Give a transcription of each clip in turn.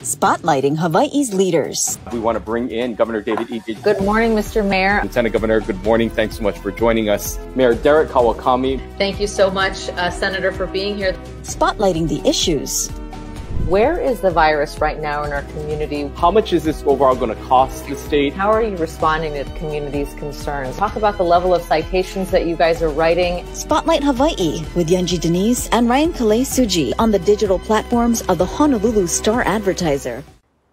Spotlighting Hawaii's leaders. We want to bring in Governor David E. Good morning, Mr. Mayor. Lieutenant Governor, good morning. Thanks so much for joining us. Mayor Derek Kawakami. Thank you so much, Senator, for being here. Spotlighting the issues. Where is the virus right now in our community? How much is this overall going to cost the state? How are you responding to the community's concerns? Talk about the level of citations that you guys are writing. Spotlight Hawaii with Yunji Denise and Ryan Kalei Suji on the digital platforms of the Honolulu Star-Advertiser.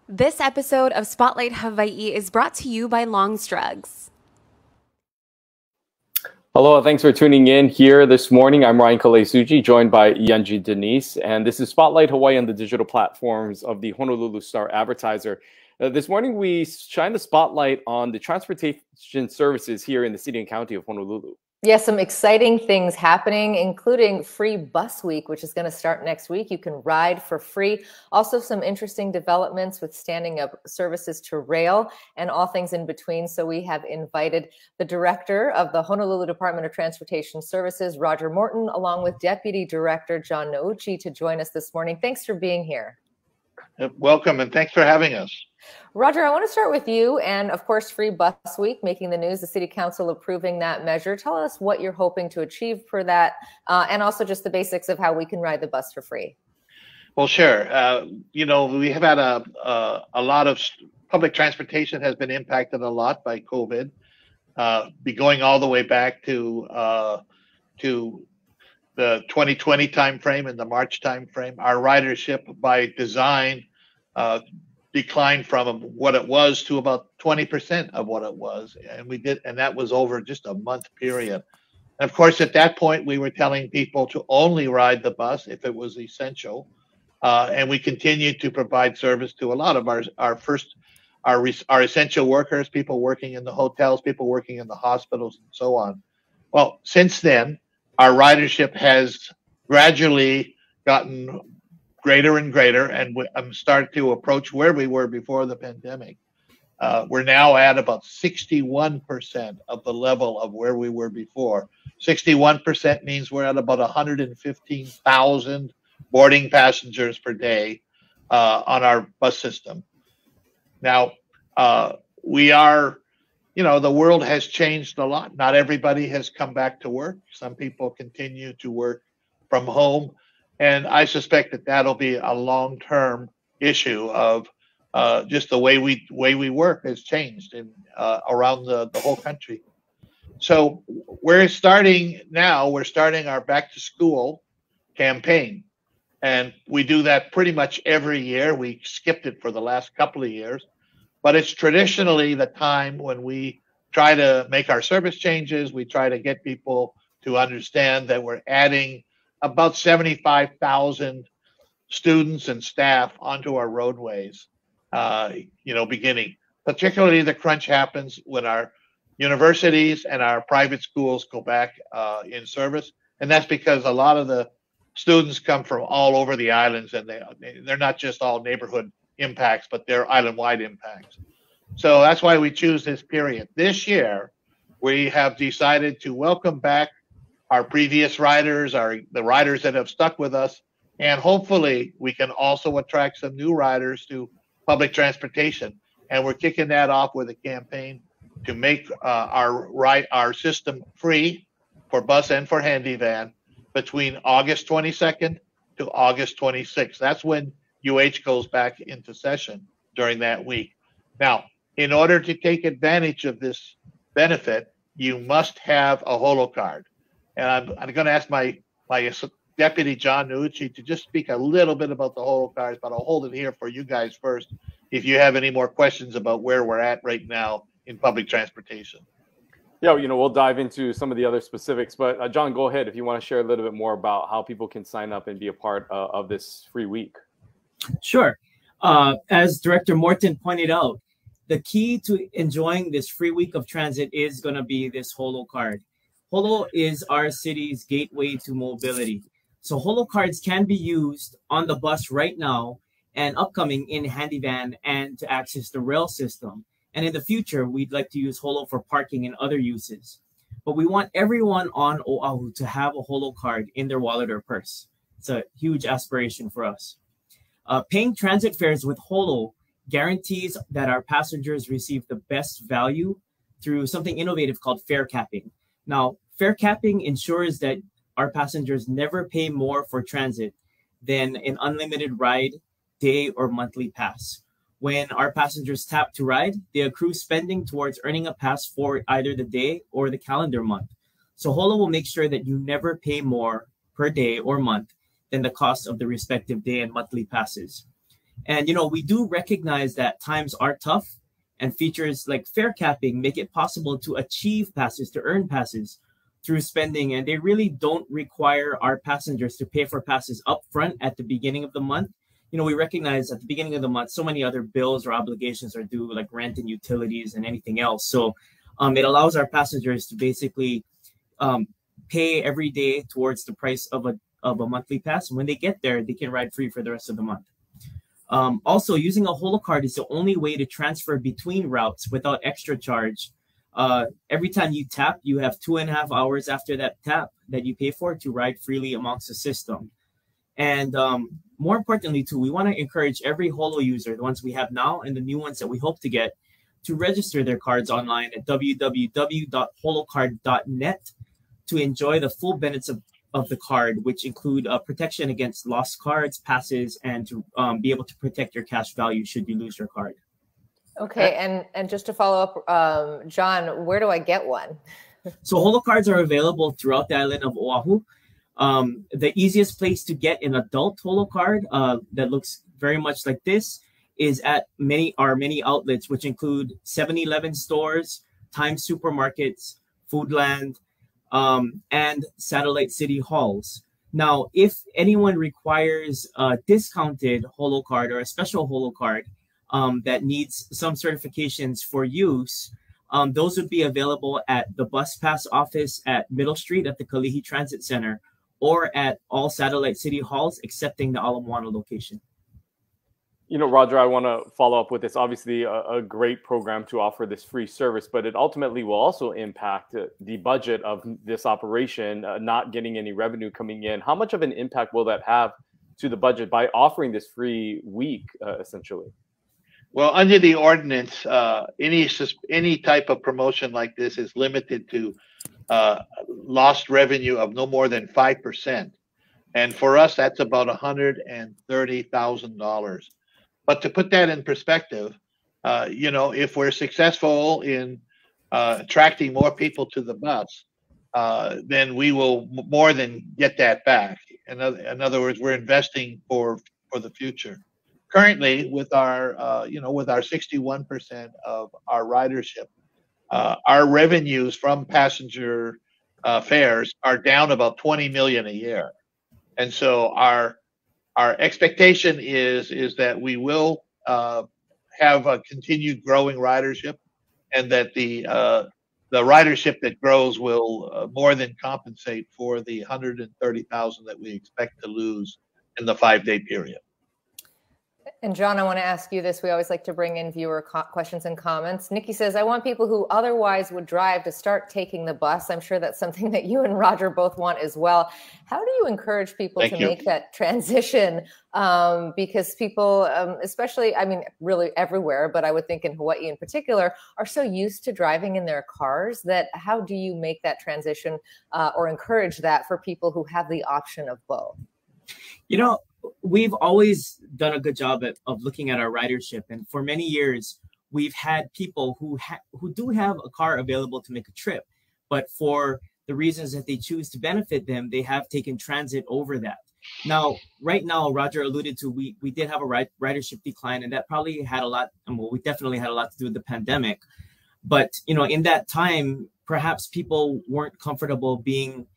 This episode of Spotlight Hawaii is brought to you by Longstrugs. Hello, thanks for tuning in here this morning. I'm Ryan Kalei Suji, joined by Yunji Denise, and this is Spotlight Hawaii on the digital platforms of the Honolulu Star-Advertiser. This morning, we shine the spotlight on the transportation services here in the city and county of Honolulu. Yes, some exciting things happening, including free Bus Week, which is going to start next week. You can ride for free. Also, some interesting developments with standing up services to rail and all things in between. So we have invited the director of the Honolulu Department of Transportation Services, Roger Morton, along with Deputy Director Jon Nouchi, to join us this morning. Thanks for being here. Welcome, and thanks for having us. Roger, I want to start with you and, of course, free Bus Week making the news, the City Council approving that measure. Tell us what you're hoping to achieve for that, and also just the basics of how we can ride the bus for free. Well, sure. We have had a lot of public transportation has been impacted a lot by COVID, going all the way back to the 2020 timeframe and the March timeframe. Our ridership by design declined from what it was to about 20% of what it was, and that was over just a month period. And of course, at that point, we were telling people to only ride the bus if it was essential, and we continued to provide service to a lot of our essential workers, people working in the hotels, people working in the hospitals, and so on. Well, since then, our ridership has gradually gotten greater and greater, and started to approach where we were before the pandemic. We're now at about 61% of the level of where we were before. 61% means we're at about 115,000 boarding passengers per day on our bus system. Now, we are, the world has changed a lot. Not everybody has come back to work. Some people continue to work from home. And I suspect that that'll be a long-term issue of just the way we work has changed around the whole country. So we're starting our back to school campaign, and we do that pretty much every year. We skipped it for the last couple of years, but it's traditionally the time when we try to make our service changes. We try to get people to understand that we're adding about 75,000 students and staff onto our roadways, beginning. Particularly the crunch happens when our universities and our private schools go back in service. And that's because a lot of the students come from all over the islands, and they're not just all neighborhood impacts, but they're island-wide impacts. So that's why we choose this period. This year, we have decided to welcome back our previous riders, the riders that have stuck with us, and hopefully we can also attract some new riders to public transportation. And we're kicking that off with a campaign to make our system free for bus and for handy van between August 22nd to August 26th. That's when UH goes back into session during that week. Now, in order to take advantage of this benefit, you must have a holo card. And I'm going to ask my Deputy Jon Nouchi to just speak a little bit about the holo cards, but I'll hold it here for you guys first if you have any more questions about where we're at right now in public transportation. Yeah, we'll dive into some of the other specifics, but John, go ahead if you want to share a little bit more about how people can sign up and be a part of this free week. Sure. As Director Morton pointed out, the key to enjoying this free week of transit is going to be this holo card. Holo is our city's gateway to mobility. So holo cards can be used on the bus right now and upcoming in handy van and to access the rail system. And in the future, we'd like to use holo for parking and other uses. But we want everyone on Oahu to have a holo card in their wallet or purse. It's a huge aspiration for us. Paying transit fares with Holo guarantees that our passengers receive the best value through something innovative called fare capping. Now, fare capping ensures that our passengers never pay more for transit than an unlimited ride, day, or monthly pass. When our passengers tap to ride, they accrue spending towards earning a pass for either the day or the calendar month. So Holo will make sure that you never pay more per day or month than the cost of the respective day and monthly passes. And, we do recognize that times are tough, and features like fare capping make it possible to achieve passes, to earn passes through spending. And they really don't require our passengers to pay for passes up front at the beginning of the month. We recognize at the beginning of the month, so many other bills or obligations are due, like rent and utilities and anything else. So it allows our passengers to basically pay every day towards the price of a monthly pass. And when they get there, they can ride free for the rest of the month. Also, using a Holo card is the only way to transfer between routes without extra charge. Every time you tap, you have 2.5 hours after that tap that you pay for to ride freely amongst the system. And more importantly, too, we want to encourage every Holo user, the ones we have now and the new ones that we hope to get, to register their cards online at www.holocard.net to enjoy the full benefits of the card, which include protection against lost cards, passes, and to be able to protect your cash value should you lose your card. Okay, and just to follow up, John, where do I get one? So Holo cards are available throughout the island of Oahu. The easiest place to get an adult Holo card that looks very much like this is at many outlets, which include 7-Eleven stores, Times supermarkets, Foodland, and satellite city halls. Now, if anyone requires a discounted Holo card or a special Holo card that needs some certifications for use, those would be available at the Bus Pass office at Middle Street at the Kalihi Transit Center, or at all satellite city halls, excepting the Ala Moana location. Roger, I want to follow up with this. Obviously, a great program to offer this free service, but it ultimately will also impact the budget of this operation, not getting any revenue coming in. How much of an impact will that have to the budget by offering this free week, essentially? Well, under the ordinance, any type of promotion like this is limited to lost revenue of no more than 5%. And for us, that's about $130,000. But to put that in perspective, if we're successful in attracting more people to the bus, then we will more than get that back. In other words, we're investing for the future. Currently, with our 61% of our ridership, our revenues from passenger fares are down about $20 million a year, and so our expectation is that we will have a continued growing ridership, and that the ridership that grows will more than compensate for the $130,000 that we expect to lose in the 5-day period. And John, I want to ask you this. We always like to bring in viewer questions and comments. Nikki says, I want people who otherwise would drive to start taking the bus. I'm sure that's something that you and Roger both want as well. How do you encourage people to make that transition? Because people, especially, really everywhere, but I would think in Hawaii in particular, are so used to driving in their cars that how do you make that transition or encourage that for people who have the option of both? We've always done a good job of looking at our ridership. And for many years, we've had people who do have a car available to make a trip. But for the reasons that they choose to benefit them, they have taken transit over that. Now, right now, Roger alluded to, we did have a ridership decline, and that probably had we definitely had a lot to do with the pandemic. But, in that time, perhaps people weren't comfortable being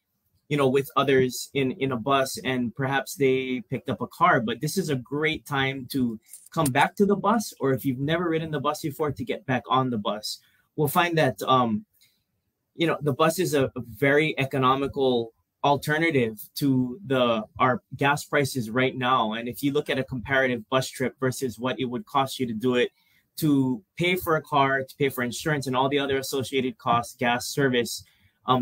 with others in a bus, and perhaps they picked up a car. But this is a great time to come back to the bus, or if you've never ridden the bus before, to get back on the bus. We'll find that, the bus is a very economical alternative to our gas prices right now. And if you look at a comparative bus trip versus what it would cost you to do it, to pay for a car, to pay for insurance and all the other associated costs, gas, service,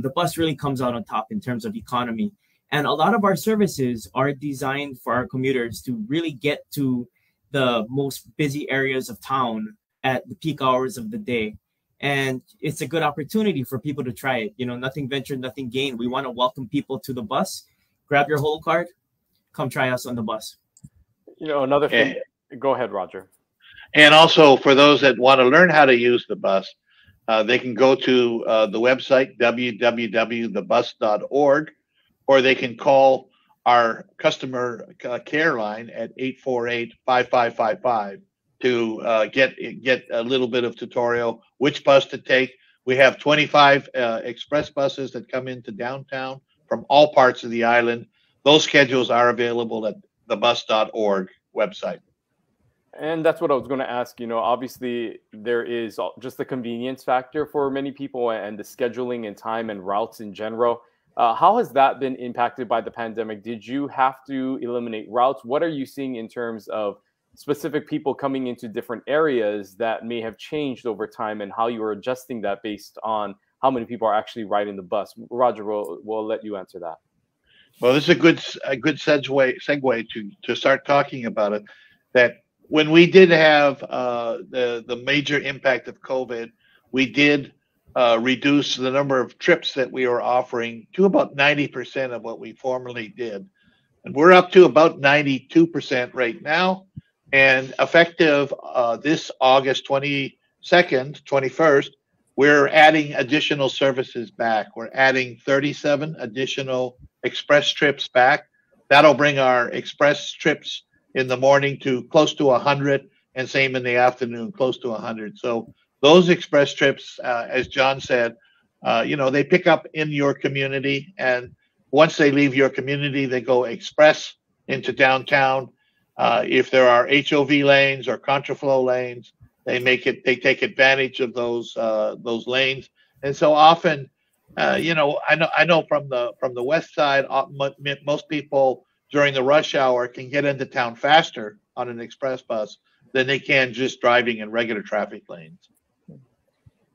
the bus really comes out on top in terms of economy. And a lot of our services are designed for our commuters to really get to the most busy areas of town at the peak hours of the day. And it's a good opportunity for people to try it. You know, nothing ventured, nothing gained. We want to welcome people to the bus. Grab your whole card, come try us on the bus. You know, another thing, go ahead, Roger. And also for those that want to learn how to use the bus, they can go to the website, www.thebus.org, or they can call our customer care line at 848-5555 to get a little bit of tutorial, which bus to take. We have 25 express buses that come into downtown from all parts of the island. Those schedules are available at the bus.org website. And that's what I was going to ask. You know, obviously there is just the convenience factor for many people and the scheduling and time and routes in general. How has that been impacted by the pandemic? Did you have to eliminate routes? What are you seeing in terms of specific people coming into different areas that may have changed over time, and how you are adjusting that based on how many people are actually riding the bus? Roger, we'll let you answer that. Well, this is a good segue to start talking about it. That when we did have the major impact of COVID, we did reduce the number of trips that we were offering to about 90% of what we formerly did. And we're up to about 92% right now. And effective this August 22nd, 21st, we're adding additional services back. We're adding 37 additional express trips back. That'll bring our express trips in the morning to close to 100, and same in the afternoon, close to 100. So those express trips, as John said, you know, they pick up in your community, and once they leave your community, they go express into downtown. If there are HOV lanes or contraflow lanes, they take advantage of those lanes. And so often, you know, I know from the west side, most people during the rush hour can get into town faster on an express bus than they can just driving in regular traffic lanes.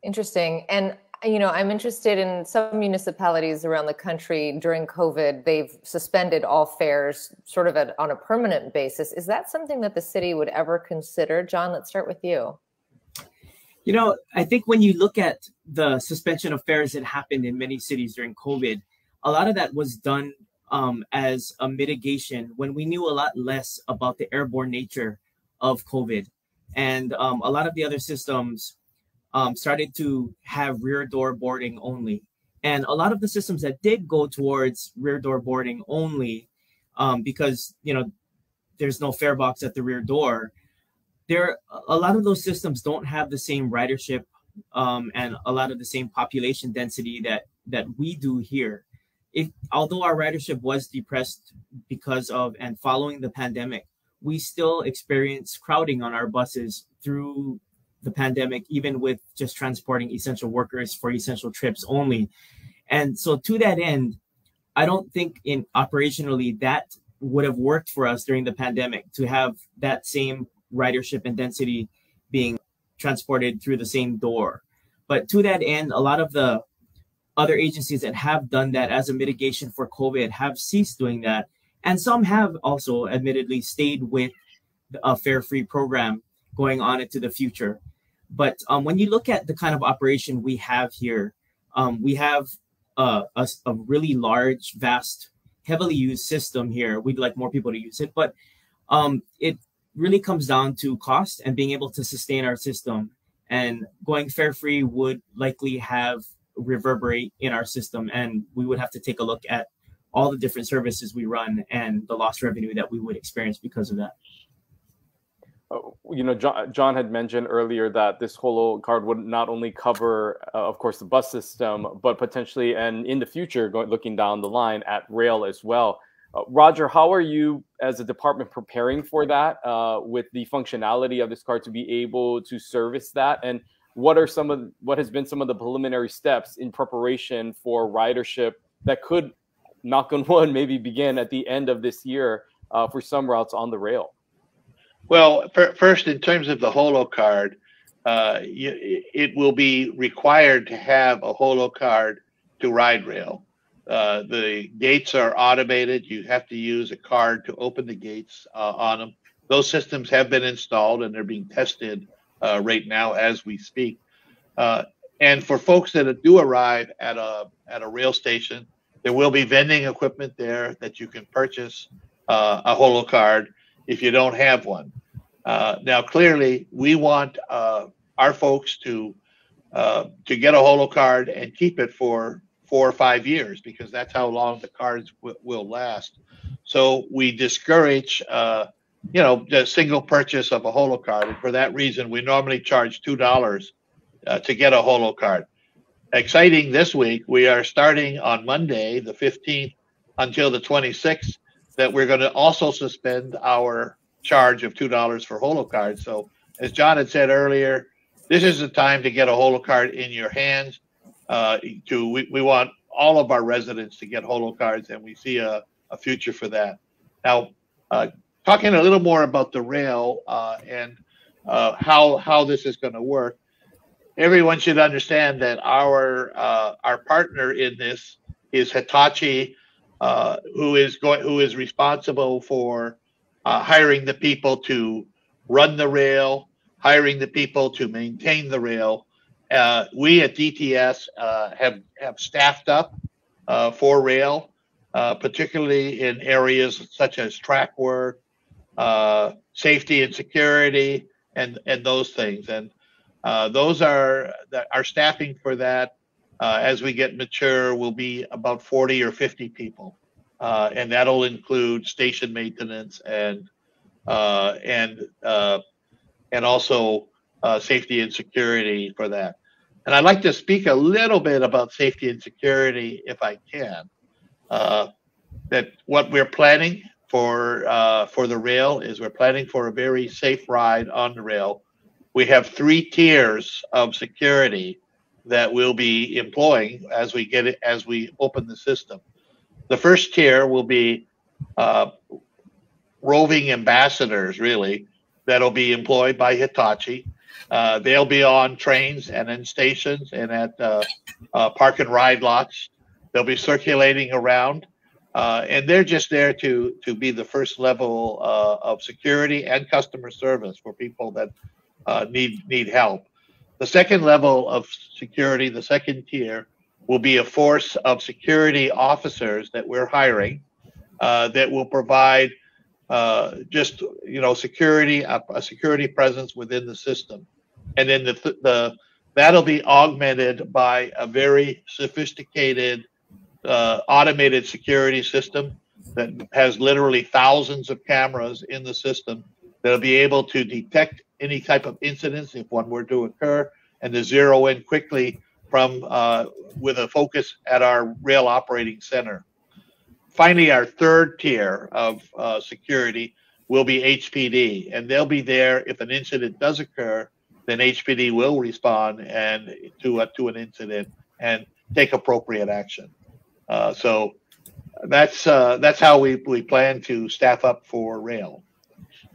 Interesting. And, you know, I'm interested in some municipalities around the country during COVID, they've suspended all fares sort of on a permanent basis. Is that something that the city would ever consider? John, let's start with you. You know, I think when you look at the suspension of fares that happened in many cities during COVID, a lot of that was done as a mitigation when we knew a lot less about the airborne nature of COVID. And a lot of the other systems started to have rear door boarding only. And a lot of the systems that did go towards rear door boarding only, because, you know, there's no fare box at the rear door, a lot of those systems don't have the same ridership and a lot of the same population density that we do here. Although our ridership was depressed because of and following the pandemic, we still experience crowding on our buses through the pandemic, even with just transporting essential workers for essential trips only. And so to that end, I don't think operationally that would have worked for us during the pandemic to have that same ridership and density being transported through the same door. But to that end, a lot of the other agencies that have done that as a mitigation for COVID have ceased doing that. And some have also admittedly stayed with a fare-free program going on into the future. But when you look at the kind of operation we have here, we have a really large, vast, heavily used system here. We'd like more people to use it, but it really comes down to cost and being able to sustain our system. And going fare-free would likely reverberate in our system, and we would have to take a look at all the different services we run and the lost revenue that we would experience because of that. You know, John had mentioned earlier that this holo card would not only cover, of course, the bus system, but potentially, and in the future, looking down the line, at rail as well. Roger, how are you as a department preparing for that with the functionality of this card to be able to service that? And what has been some of the preliminary steps in preparation for ridership that could, knock on wood, maybe begin at the end of this year for some routes on the rail? Well, first, in terms of the holo card, it will be required to have a holo card to ride rail. The gates are automated. You have to use a card to open the gates on them. Those systems have been installed and they're being tested right now as we speak. And for folks that do arrive at a rail station, there will be vending equipment there that you can purchase a holo card if you don't have one. Now, clearly, we want our folks to get a holo card and keep it for 4 or 5 years, because that's how long the cards will last. So we discourage, the single purchase of a holo card. And for that reason, we normally charge $2 to get a holo card. Exciting this week, we are starting on Monday, the 15th, until the 26th, that we're going to also suspend our charge of $2 for holo cards. So as John had said earlier, this is the time to get a holo card in your hands. We want all of our residents to get holo cards, and we see a future for that. Now, talking a little more about the rail and how this is going to work, everyone should understand that our partner in this is Hitachi, who is responsible for hiring the people to run the rail, hiring the people to maintain the rail. We at DTS have staffed up for rail, particularly in areas such as track work, safety and security, and those things. And those are our staffing for that. As we get mature, will be about 40 or 50 people, and that'll include station maintenance and also safety and security for that. And I'd like to speak a little bit about safety and security, if I can. That what we're planning for the rail is we're planning for a very safe ride on the rail. We have 3 tiers of security that we'll be employing as we open the system. The first tier will be roving ambassadors, really, that'll be employed by Hitachi. They'll be on trains and in stations and at park and ride lots. They'll be circulating around, and they're just there to be the first level of security and customer service for people that need help. The second level of security, the second tier, will be a force of security officers that we're hiring that will provide security, a security presence within the system. And then that'll be augmented by a very sophisticated automated security system that has literally thousands of cameras in the system that'll be able to detect any type of incidents if one were to occur, and to zero in quickly from with a focus at our rail operating center. Finally, our third tier of security will be HPD, and they'll be there if an incident does occur. Then HPD will respond and to an incident and take appropriate action. So that's how we plan to staff up for rail.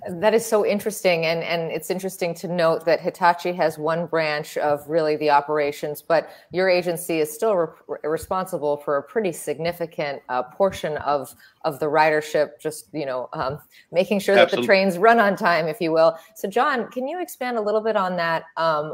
That is so interesting, and it's interesting to note that Hitachi has one branch of really the operations, but your agency is still responsible for a pretty significant portion of the ridership, just making sure that Absolutely. the trains run on time, if you will. So John, can you expand a little bit on that,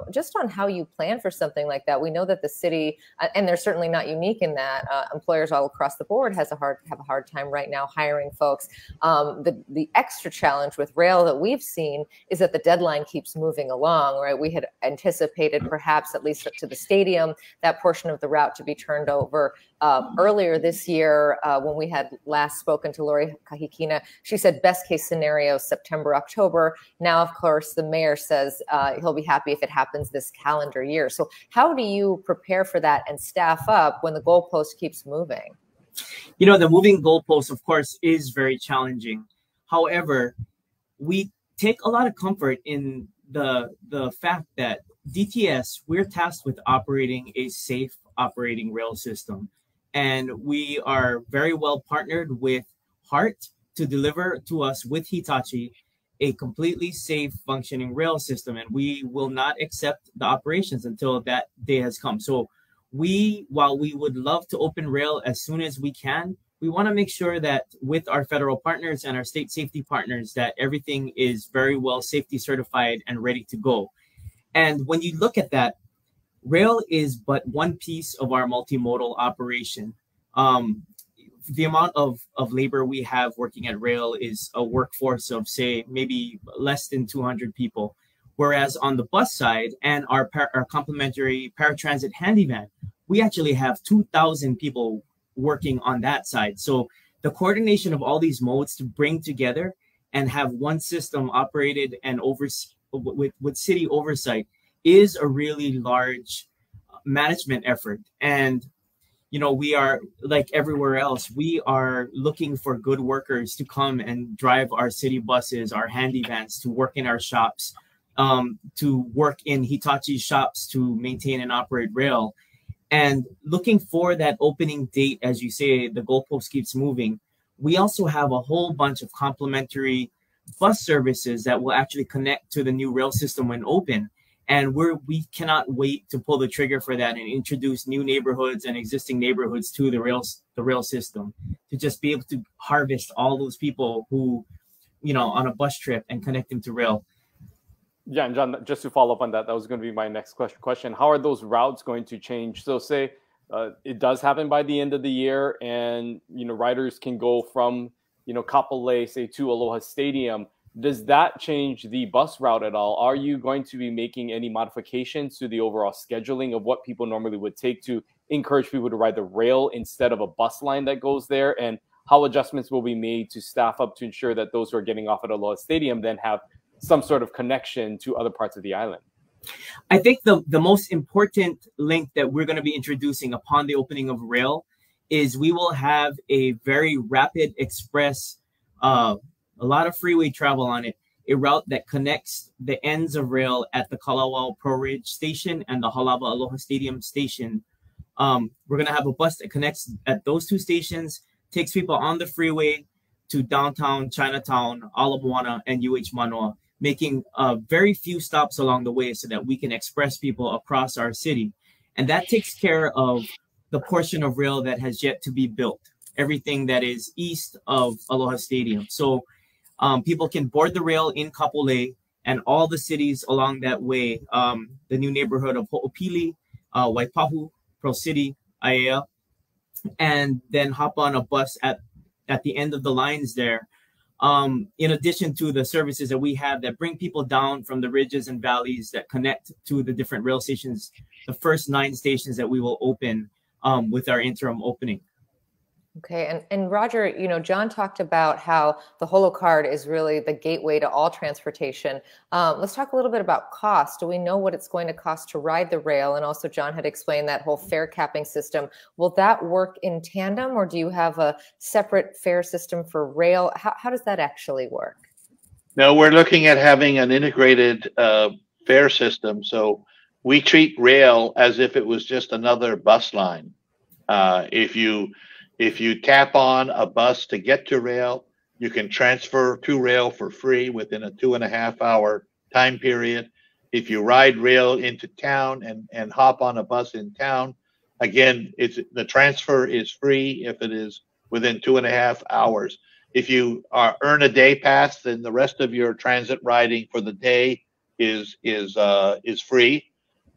just on how you plan for something like that? We know that the city, and they're certainly not unique in that, employers all across the board have a hard time right now hiring folks. The extra challenge with rail that we've seen is that the deadline keeps moving along, right? We had anticipated perhaps, at least to the stadium, that portion of the route to be turned over earlier this year. When we had last spoken to Lori Kahikina, she said best case scenario, September, October. Now, of course, the mayor says he'll be happy if it happens this calendar year. So how do you prepare for that and staff up when the goalpost keeps moving? The moving goalpost, of course, is very challenging. However, we take a lot of comfort in the fact that DTS, we're tasked with operating a safe operating rail system. And we are very well partnered with HART to deliver to us with Hitachi a completely safe functioning rail system. And we will not accept the operations until that day has come. So while we would love to open rail as soon as we can, we want to make sure that with our federal partners and our state safety partners, that everything is very well safety certified and ready to go. And when you look at that, rail is but one piece of our multimodal operation. The amount of labor we have working at rail is a workforce of, say, maybe less than 200 people. Whereas on the bus side and our complementary paratransit handy van, we actually have 2,000 people working on that side. So the coordination of all these modes to bring together and have one system operated and with city oversight is a really large management effort. And, you know, we are, like everywhere else, we are looking for good workers to come and drive our city buses, our handy vans, to work in our shops, to work in Hitachi shops to maintain and operate rail. And looking for that opening date, as you say, the goalpost keeps moving. We also have a whole bunch of complementary bus services that will actually connect to the new rail system when open. And we cannot wait to pull the trigger for that and introduce new neighborhoods and existing neighborhoods to the rail system, to just be able to harvest all those people who, you know, on a bus trip and connect them to rail. Yeah, and John, just to follow up on that, that was going to be my next question. How are those routes going to change? So say it does happen by the end of the year, and, you know, riders can go from, you know, Kapolei, say, to Aloha Stadium. Does that change the bus route at all? Are you going to be making any modifications to the overall scheduling of what people normally would take to encourage people to ride the rail instead of a bus line that goes there? And how adjustments will be made to staff up to ensure that those who are getting off at Aloha Stadium then have some sort of connection to other parts of the island? I think the most important link that we're going to be introducing upon the opening of rail is we will have a very rapid express, a lot of freeway travel on it, a route that connects the ends of rail at the Kalawao Pro Ridge Station and the Halava Aloha Stadium Station. We're going to have a bus that connects at those two stations, takes people on the freeway to downtown Chinatown, Ala Moana, and UH Manoa, making very few stops along the way so that we can express people across our city. And that takes care of the portion of rail that has yet to be built, everything that is east of Aloha Stadium. So people can board the rail in Kapolei and all the cities along that way, the new neighborhood of Ho'opili, Waipahu, Pearl City, Aiea, and then hop on a bus at the end of the lines there. In addition to the services that we have that bring people down from the ridges and valleys that connect to the different rail stations, the first 9 stations that we will open with our interim opening. Okay, and Roger, you know, John talked about how the Holo card is really the gateway to all transportation. Let's talk a little bit about cost. Do we know what it's going to cost to ride the rail? And also, John had explained that whole fare capping system. Will that work in tandem, or do you have a separate fare system for rail? How does that actually work? No, we're looking at having an integrated fare system. So we treat rail as if it was just another bus line. If you tap on a bus to get to rail, you can transfer to rail for free within a 2.5-hour time period. If you ride rail into town and hop on a bus in town, again, the transfer is free if it is within 2.5 hours. If you earn a day pass, then the rest of your transit riding for the day is free.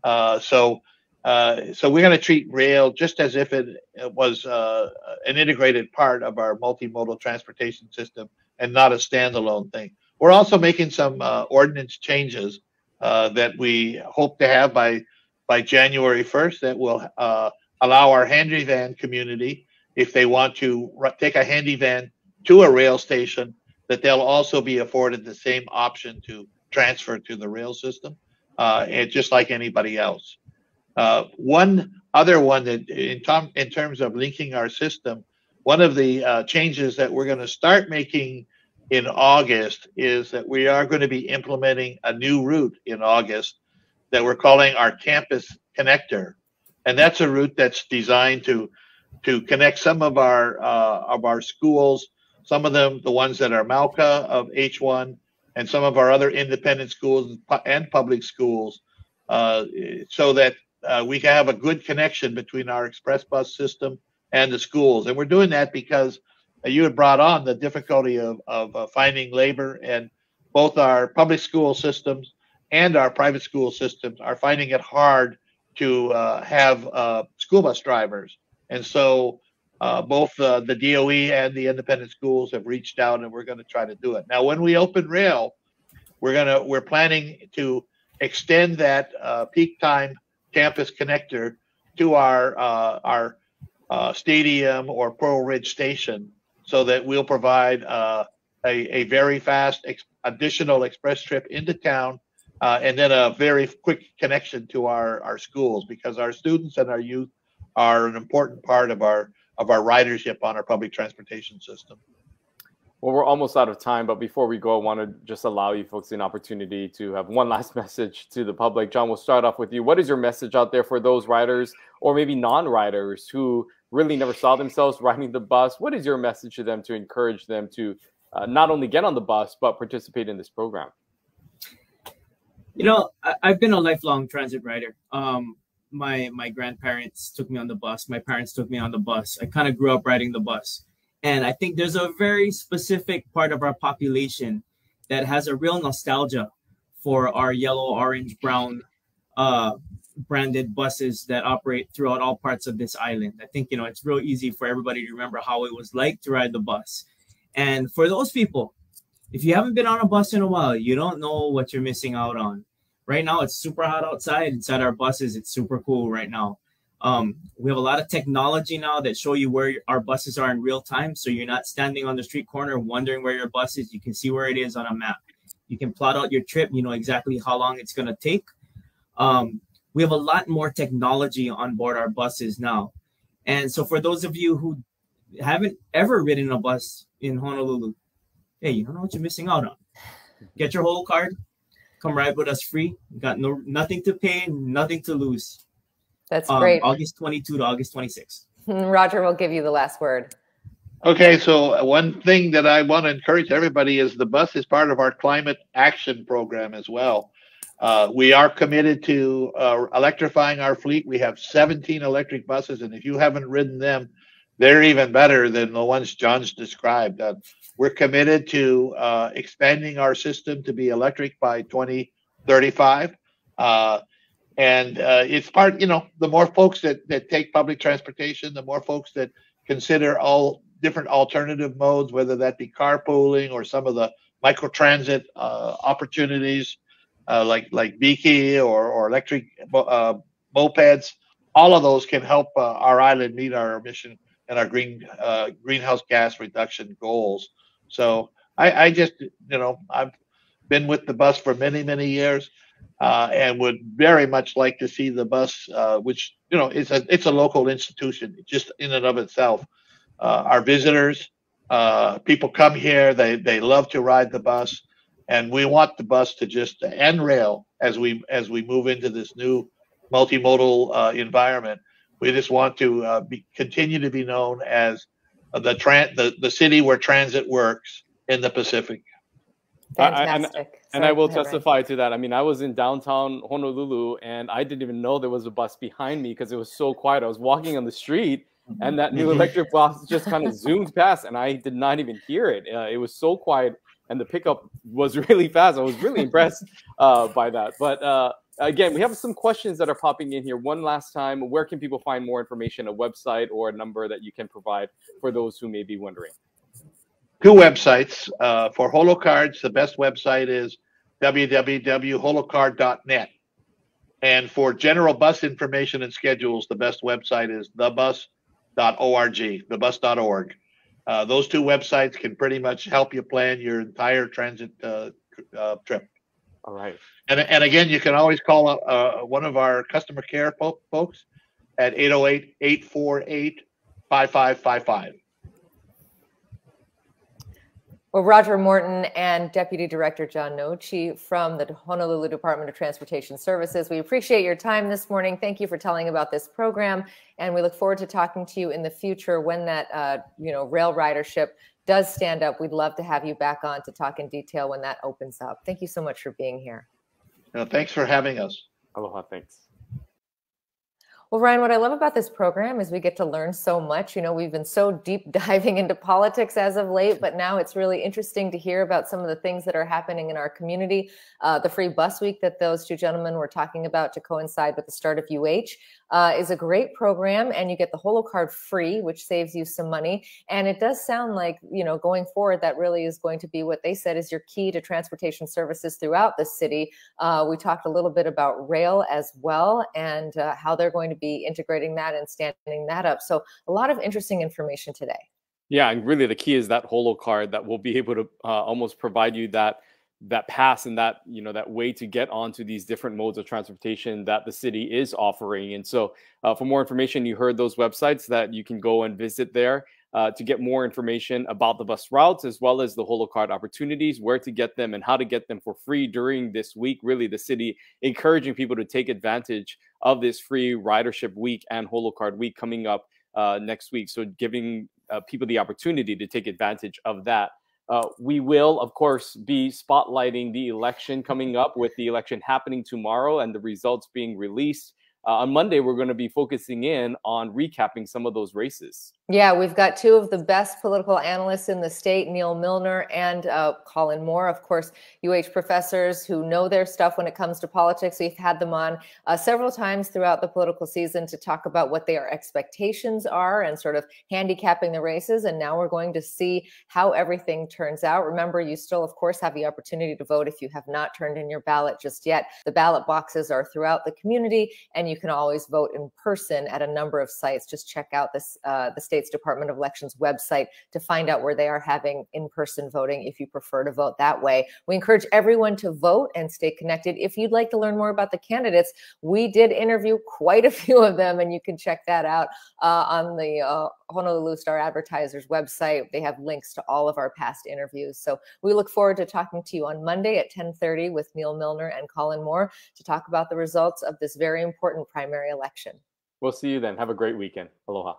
So we're going to treat rail just as if it was an integrated part of our multimodal transportation system and not a standalone thing. We're also making some ordinance changes that we hope to have by January 1st that will allow our handy van community, if they want to take a handy van to a rail station, that they'll also be afforded the same option to transfer to the rail system, and just like anybody else. One other one that in terms of linking our system, one of the changes that we're going to start making in August is that we are going to be implementing a new route in August that we're calling our Campus Connector. And that's a route that's designed to connect some of our schools, some of them, the ones that are Mauka of H1, and some of our other independent schools and public schools, so that we can have a good connection between our express bus system and the schools. And we're doing that because you had brought on the difficulty of finding labor, and both our public school systems and our private school systems are finding it hard to have school bus drivers. And so both the DOE and the independent schools have reached out, and we're going to try to do it. Now, when we open rail, we're planning to extend that peak time campus connector to our stadium or Pearl Ridge station, so that we'll provide a very fast additional express trip into town, and then a very quick connection to our schools, because our students and our youth are an important part of our ridership on our public transportation system. Well, we're almost out of time, but before we go, I want to just allow you folks an opportunity to have one last message to the public. Jon, we'll start off with you. What is your message out there for those riders or maybe non-riders who really never saw themselves riding the bus? What is your message to them to encourage them to not only get on the bus, but participate in this program? You know, I've been a lifelong transit rider. My grandparents took me on the bus. My parents took me on the bus. I kind of grew up riding the bus. And I think there's a very specific part of our population that has a real nostalgia for our yellow, orange, brown branded buses that operate throughout all parts of this island. I think, you know, it's real easy for everybody to remember how it was like to ride the bus. And for those people, if you haven't been on a bus in a while, you don't know what you're missing out on. Right now, it's super hot outside. Inside our buses, it's super cool right now. We have a lot of technology now that show you where our buses are in real time. So you're not standing on the street corner wondering where your bus is. You can see where it is on a map. You can plot out your trip. You know exactly how long it's going to take. We have a lot more technology on board our buses now. And so for those of you who haven't ever ridden a bus in Honolulu, hey, you don't know what you're missing out on. Get your whole card. Come ride with us free. You got nothing to pay, nothing to lose. That's great. August 22 to August 26. Roger will give you the last word. Okay, so one thing that I want to encourage everybody is the bus is part of our climate action program as well. We are committed to electrifying our fleet. We have 17 electric buses, and if you haven't ridden them, they're even better than the ones Jon's described. We're committed to expanding our system to be electric by 2035. And it's part, you know, the more folks that take public transportation, the more folks that consider all different alternative modes, whether that be carpooling or some of the microtransit opportunities like Beaky or electric mopeds. All of those can help our island meet our emission and our greenhouse gas reduction goals. So I just, you know, I've been with the bus for many, many years. And would very much like to see the bus, which, you know, it's a local institution just in and of itself. Our visitors, people come here, they love to ride the bus, and we want the bus to just and rail as we move into this new multimodal environment. We just want to continue to be known as the city where transit works in the Pacific. Fantastic. And I will testify to that. I mean, I was in downtown Honolulu, and I didn't even know there was a bus behind me because it was so quiet. I was walking on the street, and that new electric bus just kind of zoomed past, and I did not even hear it. It was so quiet, and the pickup was really fast. I was really impressed by that. But again, we have some questions that are popping in here. One last time, where can people find more information, a website or a number that you can provide for those who may be wondering? Two websites. For holocards, the best website is www.holocard.net. And for general bus information and schedules, the best website is thebus.org, thebus.org. Those two websites can pretty much help you plan your entire transit trip. All right. And again, you can always call one of our customer care folks at 808-848-5555. Well, Roger Morton and Deputy Director Jon Nouchi from the Honolulu Department of Transportation Services, we appreciate your time this morning. Thank you for telling about this program, and we look forward to talking to you in the future when that rail ridership does stand up. We'd love to have you back on to talk in detail when that opens up. Thank you so much for being here. Thanks for having us. Aloha, thanks. Well, Ryan, what I love about this program is we get to learn so much. You know, we've been so deep diving into politics as of late, but now it's really interesting to hear about some of the things that are happening in our community. The free bus week that those two gentlemen were talking about to coincide with the start of UH is a great program, and you get the Holo card free, which saves you some money. And it does sound like, you know, going forward, that really is going to be what they said is your key to transportation services throughout the city. We talked a little bit about rail as well, and how they're going to be integrating that and standing that up. So a lot of interesting information today. Yeah, and really the key is that Holo card that will be able to almost provide you that pass and that, you know, that way to get onto these different modes of transportation that the city is offering. And so for more information, you heard those websites that you can go and visit there to get more information about the bus routes, as well as the Holo card opportunities, where to get them and how to get them for free during this week. Really, the city encouraging people to take advantage of this free ridership week and Holo card week coming up next week. So giving people the opportunity to take advantage of that. We will, of course, be spotlighting the election coming up, with the election happening tomorrow and the results being released. On Monday, we're going to be focusing in on recapping some of those races. Yeah, we've got two of the best political analysts in the state, Neil Milner and Colin Moore, of course, UH professors who know their stuff when it comes to politics. We've had them on several times throughout the political season to talk about what their expectations are and sort of handicapping the races. And now we're going to see how everything turns out. Remember, you still, of course, have the opportunity to vote if you have not turned in your ballot just yet. The ballot boxes are throughout the community, and you can always vote in person at a number of sites. Just check out this, the State's Department of Elections website to find out where they are having in-person voting if you prefer to vote that way. We encourage everyone to vote and stay connected. If you'd like to learn more about the candidates, we did interview quite a few of them, and you can check that out on the Honolulu Star-Advertiser's website. They have links to all of our past interviews. So we look forward to talking to you on Monday at 10:30 with Neil Milner and Colin Moore to talk about the results of this very important primary election. We'll see you then. Have a great weekend. Aloha.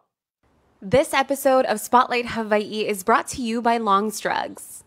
This episode of Spotlight Hawaii is brought to you by Longstrugs.